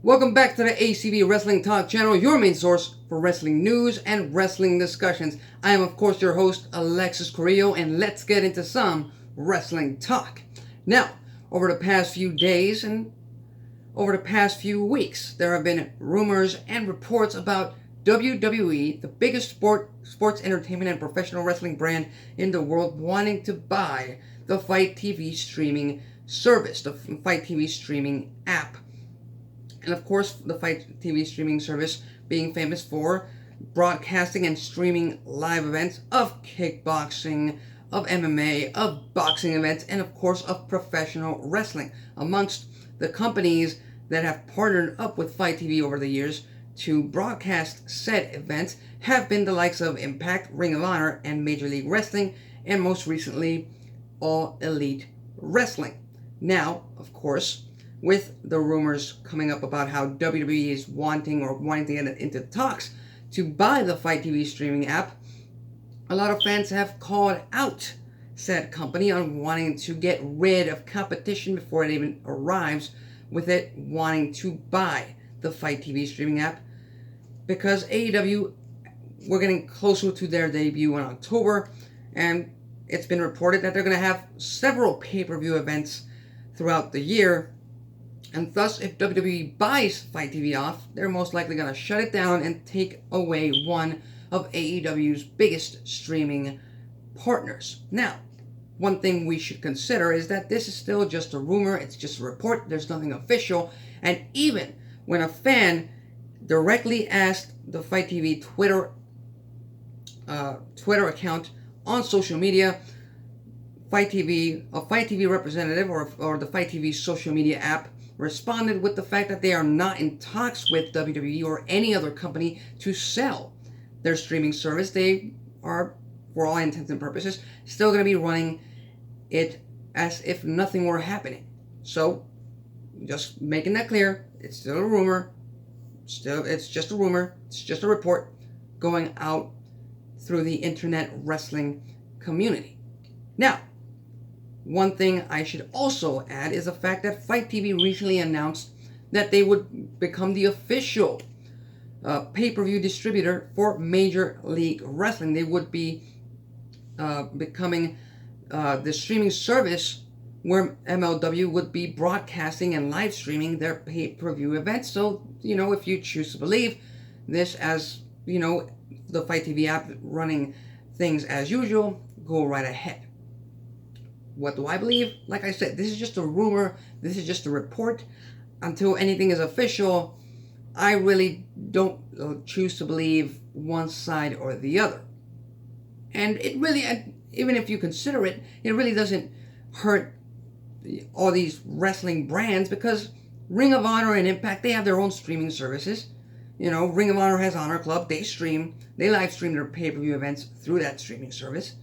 Welcome back to the ACB Wrestling Talk channel, your main source for wrestling news and wrestling discussions. I am, of course, your host, Alexis Carrillo, and let's get into some wrestling talk. Now, over the past few days and over the past few weeks, there have been rumors and reports about WWE, the biggest sports entertainment and professional wrestling brand in the world, wanting to buy the Fite TV Streaming Service, the Fite TV Streaming app. And of course, the Fite TV Streaming Service being famous for broadcasting and streaming live events of kickboxing, of MMA, of boxing events, and of course of professional wrestling. Amongst the companies that have partnered up with Fite TV over the years to broadcast said events have been the likes of Impact, Ring of Honor, and Major League Wrestling, and most recently, All Elite Wrestling. Now, of course, with the rumors coming up about how WWE is wanting to get into talks to buy the Fite TV streaming app, a lot of fans have called out said company on wanting to get rid of competition before it even arrives, with it wanting to buy the Fite TV streaming app, because AEW, we're getting closer to their debut in October, and it's been reported that they're going to have several pay-per-view events throughout the year. And thus, if WWE buys Fite TV off, they're most likely going to shut it down and take away one of AEW's biggest streaming partners. Now, one thing we should consider is that this is still just a rumor, it's just a report, there's nothing official, and even when a fan directly asked the Fite TV Twitter account on social media, a Fite TV representative or the Fite TV social media app responded with the fact that they are not in talks with WWE or any other company to sell their streaming service. They are, for all intents and purposes, still going to be running it as if nothing were happening. So, just making that clear, it's still a rumor. It's just a rumor. It's just a report going out through the internet wrestling community. Now, one thing I should also add is the fact that Fite TV recently announced that they would become the official pay-per-view distributor for Major League Wrestling. They would be becoming the streaming service where MLW would be broadcasting and live streaming their pay-per-view events. So, if you choose to believe this as, the Fite TV app running things as usual, go right ahead. What do I believe? Like I said, this is just a rumor. This is just a report. Until anything is official, I really don't choose to believe one side or the other. And it really, even if you consider it, it really doesn't hurt all these wrestling brands, because Ring of Honor and Impact, they have their own streaming services. Ring of Honor has Honor Club. They live stream their pay-per-view events through that streaming service.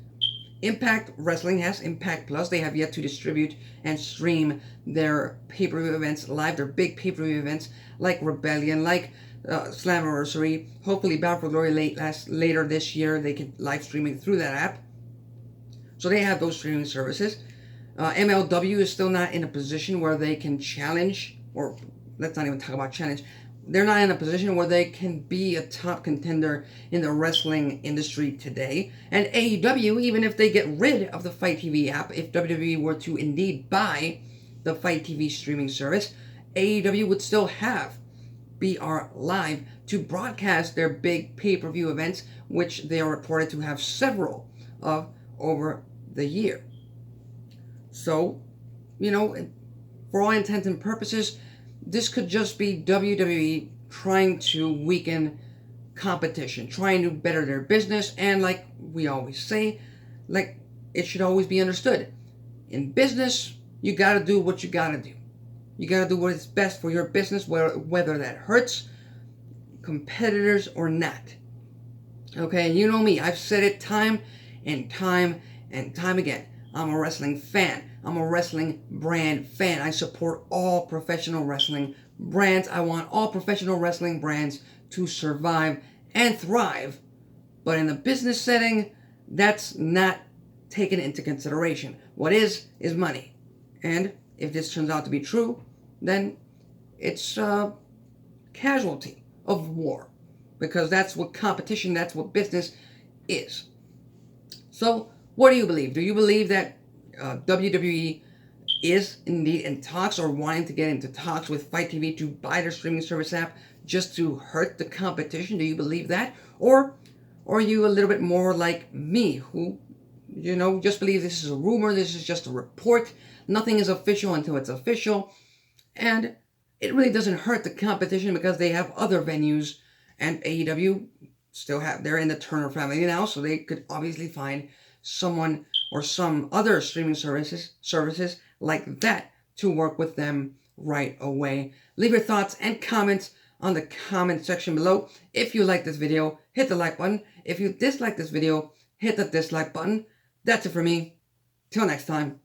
Impact Wrestling has Impact Plus. They have yet to distribute and stream their pay-per-view events live, their big pay-per-view events like Rebellion, like Slammiversary. Hopefully Bound for Glory later this year, they can live stream it through that app. So they have those streaming services. MLW is still not in a position where they can challenge, or let's not even talk about challenge. They're not in a position where they can be a top contender in the wrestling industry today. And AEW, even if they get rid of the Fite TV app, if WWE were to indeed buy the Fite TV streaming service, AEW would still have BR Live to broadcast their big pay-per-view events, which they are reported to have several of over the year. So, for all intents and purposes, this could just be WWE trying to weaken competition, trying to better their business, and like we always say, like it should always be understood. In business, you gotta do what you gotta do. You gotta do what is best for your business, whether that hurts competitors or not. Okay, you know me, I've said it time and time and time again. I'm a wrestling fan. I'm a wrestling brand fan. I support all professional wrestling brands. I want all professional wrestling brands to survive and thrive. But in the business setting, that's not taken into consideration. What is money. And if this turns out to be true, then it's casualty of war, because that's what competition, that's what business is. So, what do you believe? Do you believe that WWE is indeed in talks or wanting to get into talks with Fite TV to buy their streaming service app just to hurt the competition? Do you believe that? Or are you a little bit more like me, who, just believe this is a rumor, this is just a report, nothing is official until it's official, and it really doesn't hurt the competition because they have other venues, and AEW they're in the Turner family now, so they could obviously find someone or some other streaming services like that to work with them right away. Leave your thoughts and comments on the comment section below. If you like this video, hit the like button. If you dislike this video, hit the dislike button. That's it for me. Till next time.